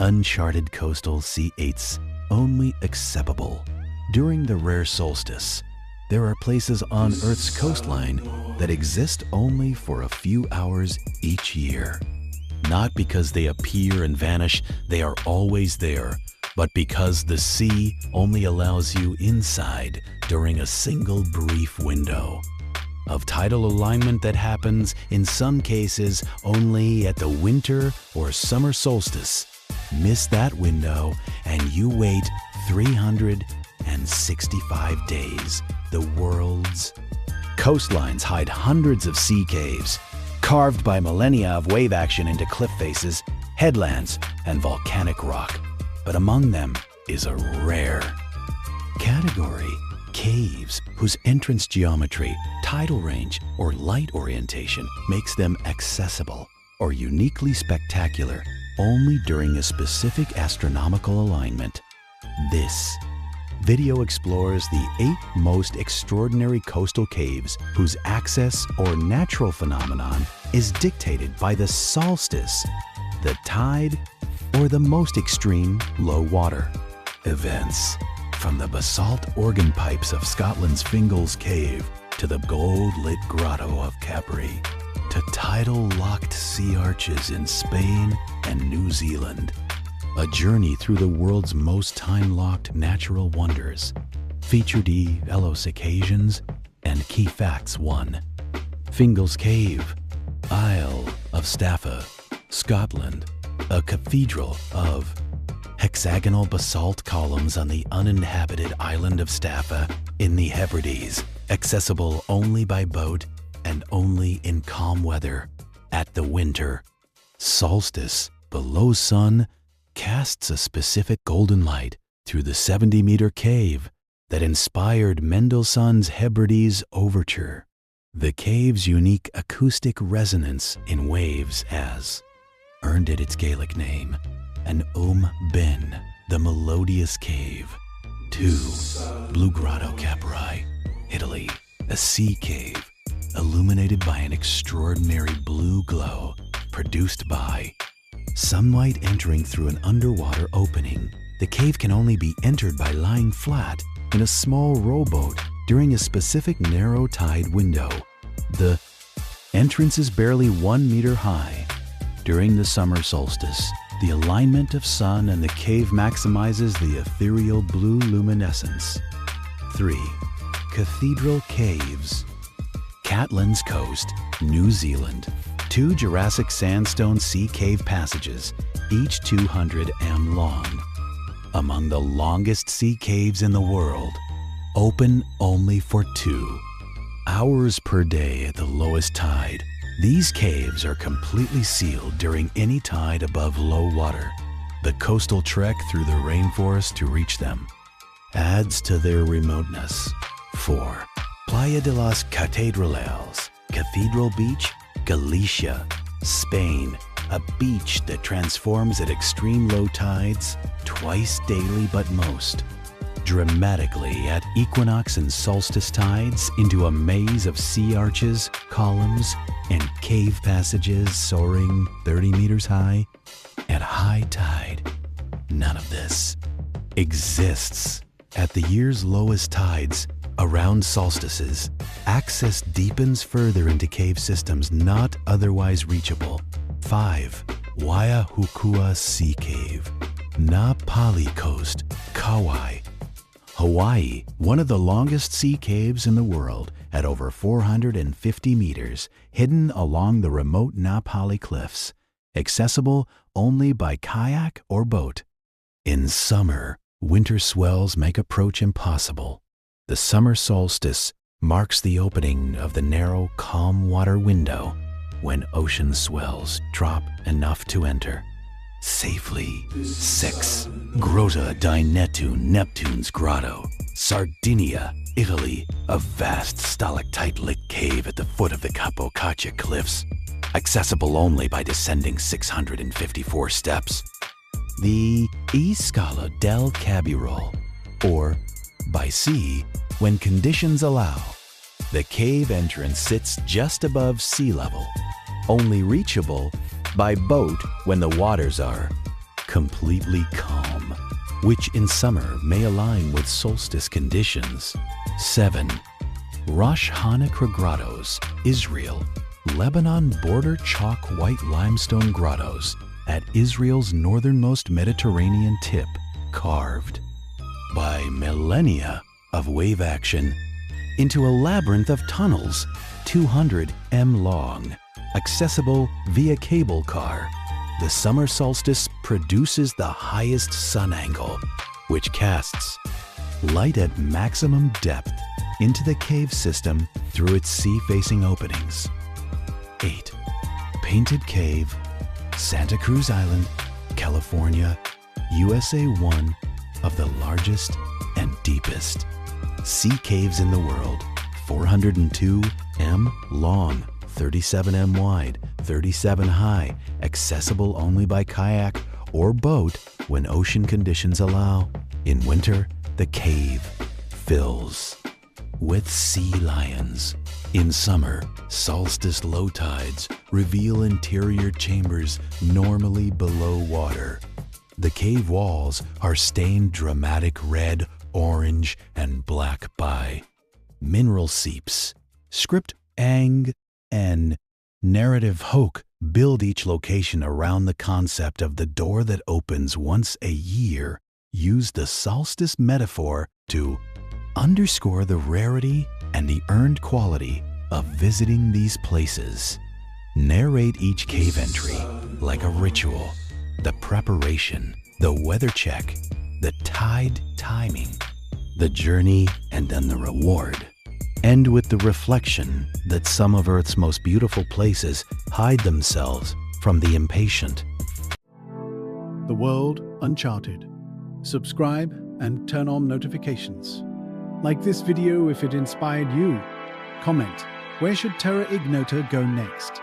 uncharted coastal sea-8s only accessible during the rare solstice. There are places on Earth's coastline that exist only for a few hours each year. Not because they appear and vanish, they are always there, but because the sea only allows you inside during a single brief window of tidal alignment that happens in some cases only at the winter or summer solstice. Miss that window and you wait 365 days. The world's coastlines hide hundreds of sea caves, carved by millennia of wave action into cliff faces, headlands, and volcanic rock. But among them is a rare category: caves whose entrance geometry, tidal range, or light orientation makes them accessible or uniquely spectacular only during a specific astronomical alignment. This video explores the 8 most extraordinary coastal caves whose access or natural phenomenon is dictated by the solstice, the tide, or the most extreme low water events. From the basalt organ pipes of Scotland's Fingal's cave to the gold-lit grotto of Capri, to tidal-locked sea arches in Spain and New Zealand. A journey through the world's most time-locked natural wonders. Feature D, Velos occasions, and Key Facts 1. Fingal's Cave, Isle of Staffa, Scotland. A cathedral of hexagonal basalt columns on the uninhabited island of Staffa in the Hebrides, accessible only by boat and only in calm weather. At the winter solstice, below sun casts a specific golden light through the 70-meter cave that inspired Mendelssohn's Hebrides Overture. The cave's unique acoustic resonance in waves has earned it its Gaelic name, an Ben, the melodious cave. 2. Blue Grotto, Capri, Italy, a sea cave illuminated by an extraordinary blue glow produced by sunlight entering through an underwater opening. The cave can only be entered by lying flat in a small rowboat during a specific narrow tide window. The entrance is barely 1 meter high. During the summer solstice, the alignment of sun and the cave maximizes the ethereal blue luminescence. 3. Cathedral Caves, Catlins Coast, New Zealand. 2 Jurassic sandstone sea cave passages, each 200 m long. Among the longest sea caves in the world, open only for 2 hours per day at the lowest tide. These caves are completely sealed during any tide above low water. The coastal trek through the rainforest to reach them adds to their remoteness. 4. Playa de las Catedrales, Cathedral Beach, Galicia, Spain. A beach that transforms at extreme low tides twice daily, but most dramatically at equinox and solstice tides into a maze of sea arches, columns, and cave passages soaring 30 meters high at high tide. None of this exists at the year's lowest tides. Around solstices, access deepens further into cave systems not otherwise reachable. 5. Waiahukua Sea Cave, Na Pali Coast, Kauai, Hawaii. One of the longest sea caves in the world at over 450 meters, hidden along the remote Na Pali cliffs, accessible only by kayak or boat. In summer, winter swells make approach impossible. The summer solstice marks the opening of the narrow, calm water window when ocean swells drop enough to enter safely. 6. Grotta di Neptune's Grotto, Sardinia, Italy. A vast stalactite-lit cave at the foot of the Capocaccia cliffs, accessible only by descending 654 steps. The Scala del Cabirol, or by sea when conditions allow. The cave entrance sits just above sea level, only reachable by boat when the waters are completely calm, which in summer may align with solstice conditions. 7. Rosh Hashanah grottos, Israel. Lebanon border chalk white limestone grottos at Israel's northernmost Mediterranean tip, carved by millennia of wave action into a labyrinth of tunnels 200 m long, accessible via cable car. The summer solstice produces the highest sun angle, which casts light at maximum depth into the cave system through its sea-facing openings. 8. Painted Cave, Santa Cruz Island, California, USA. One of the largest and deepest sea caves in the world, 402 m long, 37 m wide, 37 high, accessible only by kayak or boat when ocean conditions allow. In winter, the cave fills with sea lions. In summer, solstice low tides reveal interior chambers normally below water. The cave walls are stained dramatic red, orange, and black by mineral seeps. Script Ang and narrative Hoke build each location around the concept of the door that opens once a year. Use the solstice metaphor to underscore the rarity and the earned quality of visiting these places. Narrate each cave entry like a ritual, the preparation, the weather check, the tide timing, the journey, and then the reward. End with the reflection that some of Earth's most beautiful places hide themselves from the impatient. The World Uncharted. Subscribe and turn on notifications. Like this video if it inspired you. Comment, where should Terra Ignota go next?